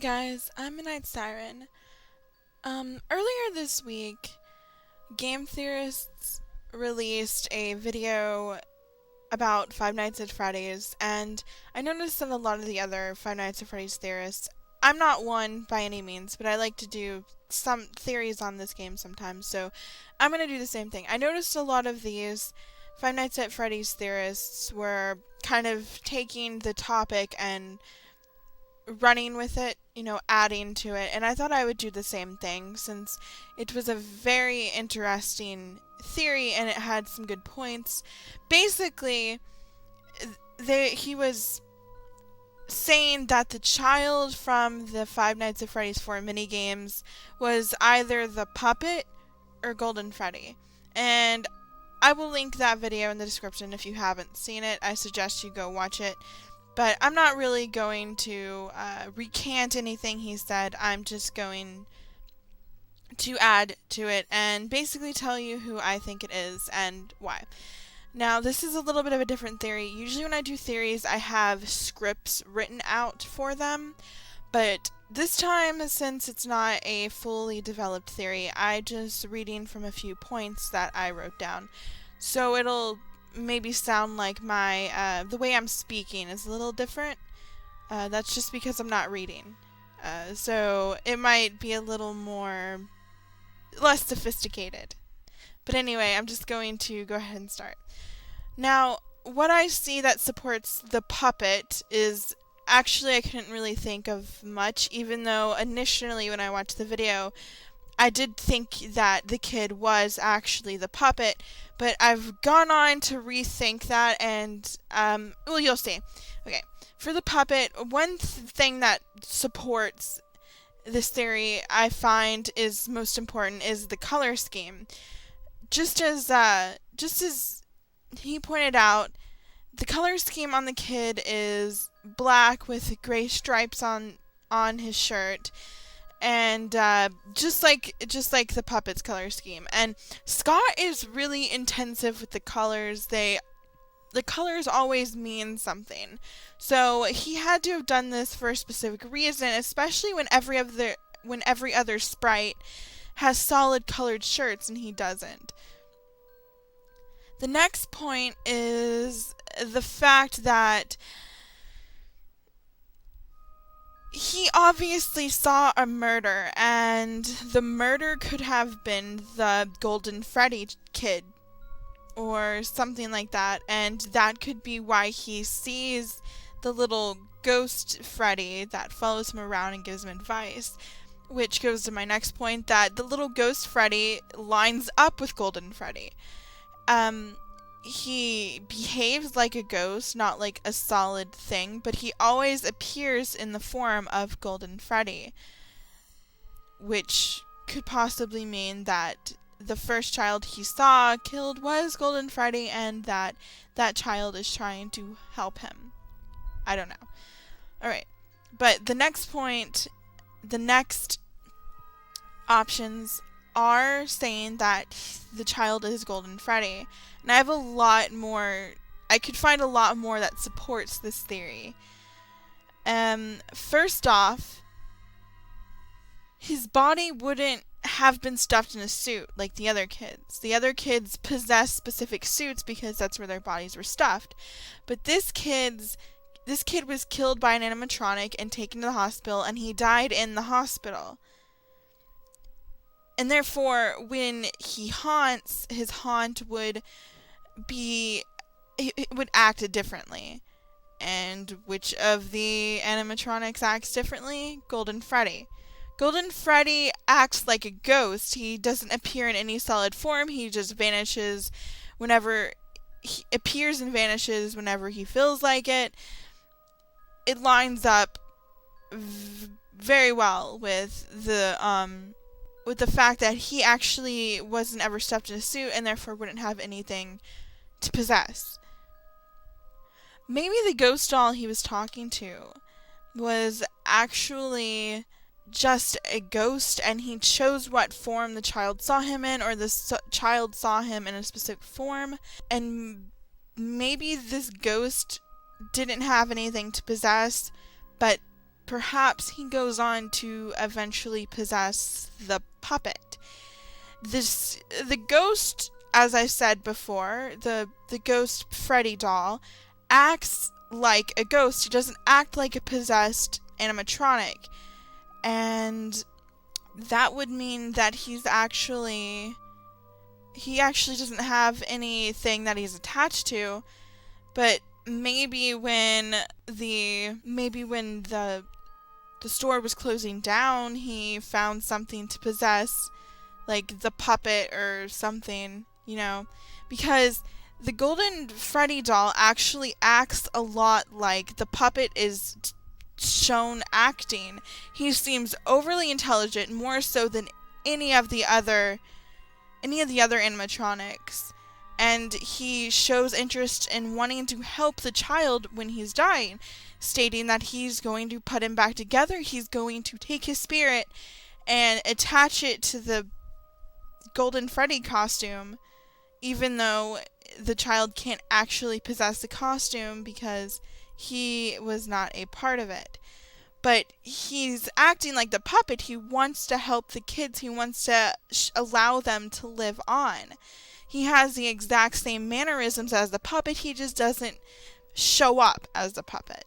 guys, I'm a Night Siren. Earlier this week, Game Theorists released a video about Five Nights at Freddy's, and I noticed that a lot of the other Five Nights at Freddy's theorists, I'm not one by any means, but I like to do some theories on this game sometimes, so I'm going to do the same thing. I noticed a lot of these Five Nights at Freddy's theorists were kind of taking the topic and running with it, adding to it, and I thought I would do the same thing since it was a very interesting theory and it had some good points. Basically, he was saying that the child from the Five Nights at Freddy's 4 minigames was either the puppet or Golden Freddy. And I will link that video in the description if you haven't seen it. I suggest you go watch it. But I'm not really going to recant anything he said. I'm just going to add to it and basically tell you who I think it is and why. Now, this is a little bit of a different theory. Usually when I do theories, I have scripts written out for them. But this time, since it's not a fully developed theory, I'm just reading from a few points that I wrote down. So it'll maybe sound like my the way I'm speaking is a little different. That's just because I'm not reading. So it might be a little less sophisticated. But anyway, I'm just going to go ahead and start. Now, what I see that supports the puppet is actually I couldn't really think of much, even though initially when I watched the video I did think that the kid was actually the puppet, but I've gone on to rethink that and, well, you'll see. Okay, for the puppet, one thing that supports this theory I find is most important is the color scheme. Just as he pointed out, the color scheme on the kid is black with gray stripes on his shirt. And just like the puppet's color scheme. And Scott is really intensive with the colors. The colors always mean something. So he had to have done this for a specific reason, especially when every other sprite has solid colored shirts and he doesn't. The next point is the fact that he obviously saw a murder, and the murder could have been the Golden Freddy kid, or something like that, and that could be why he sees the little ghost Freddy that follows him around and gives him advice, which goes to my next point, that the little ghost Freddy lines up with Golden Freddy. He behaves like a ghost, not like a solid thing, but he always appears in the form of Golden Freddy, which could possibly mean that the first child he saw killed was Golden Freddy and that child is trying to help him. I don't know. Alright, but the next point, the next options are saying that the child is Golden Freddy. And I have a lot more, I could find a lot more that supports this theory. First off, his body wouldn't have been stuffed in a suit like the other kids. The other kids possess specific suits because that's where their bodies were stuffed. But this kid was killed by an animatronic and taken to the hospital, and he died in the hospital. And therefore, when he haunts, his haunt would act differently. And which of the animatronics acts differently? Golden Freddy. Golden Freddy acts like a ghost. He doesn't appear in any solid form. He just vanishes whenever he appears and vanishes whenever he feels like it. It lines up very well with the fact that he actually wasn't ever stuffed in a suit and therefore wouldn't have anything to possess. Maybe the ghost doll he was talking to was actually just a ghost and he chose what form the child saw him in, or the child saw him in a specific form, and maybe this ghost didn't have anything to possess but perhaps he goes on to eventually possess the puppet. The ghost, as I said before, the ghost Freddy doll acts like a ghost. He doesn't act like a possessed animatronic. And that would mean that he actually doesn't have anything that he's attached to, but maybe when the store was closing down, he found something to possess, like the puppet or something, because the Golden Freddy doll actually acts a lot like the puppet is shown acting. He seems overly intelligent, more so than any of the other animatronics, and he shows interest in wanting to help the child when he's dying, stating that he's going to put him back together. He's going to take his spirit and attach it to the Golden Freddy costume, even though the child can't actually possess the costume because he was not a part of it. But he's acting like the puppet. He wants to help the kids. He wants to allow them to live on. He has the exact same mannerisms as the puppet. He just doesn't show up as the puppet.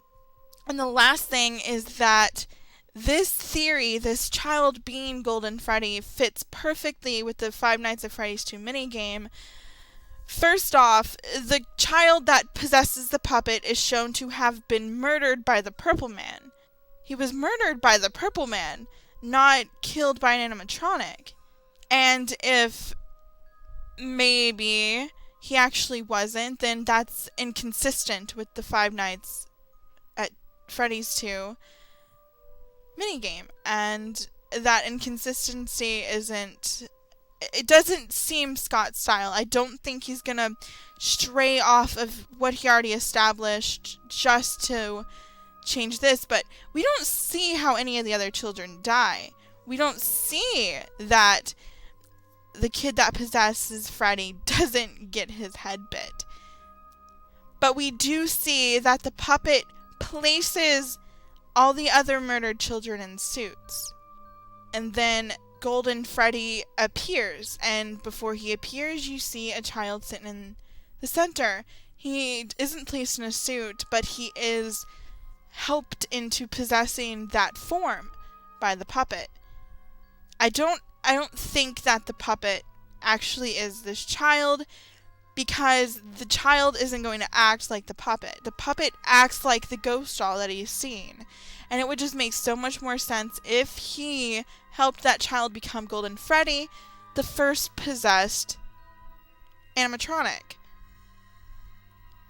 And the last thing is that this theory, this child being Golden Freddy, fits perfectly with the Five Nights at Freddy's 2 minigame. First off, the child that possesses the puppet is shown to have been murdered by the Purple Man. He was murdered by the Purple Man, not killed by an animatronic. And if maybe he actually wasn't, then that's inconsistent with the Five Nights at Freddy's 2 minigame. And that inconsistency it doesn't seem Scott style. I don't think he's gonna stray off of what he already established just to change this, but we don't see how any of the other children die. We don't see that the kid that possesses Freddy doesn't get his head bit. But we do see that the puppet places all the other murdered children in suits. And then Golden Freddy appears, and before he appears, you see a child sitting in the center. He isn't placed in a suit, but he is helped into possessing that form by the puppet. I don't think that the puppet actually is this child, because the child isn't going to act like the puppet. The puppet acts like the ghost doll that he's seen. And it would just make so much more sense if he helped that child become Golden Freddy, the first possessed animatronic.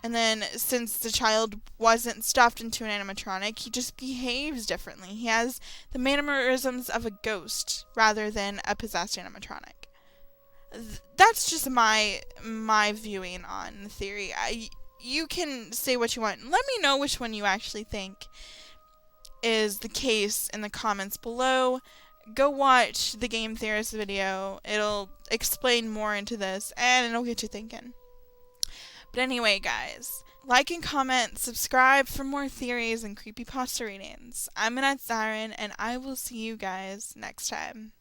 And then, since the child wasn't stuffed into an animatronic, he just behaves differently. He has the mannerisms of a ghost rather than a possessed animatronic. That's just my viewing on the theory. You can say what you want. Let me know which one you actually think is the case in the comments below. Go watch the Game Theorists video. It'll explain more into this, and it'll get you thinking. But anyway, guys, like and comment, subscribe for more theories and creepypasta readings. I'm Annette Siren, and I will see you guys next time.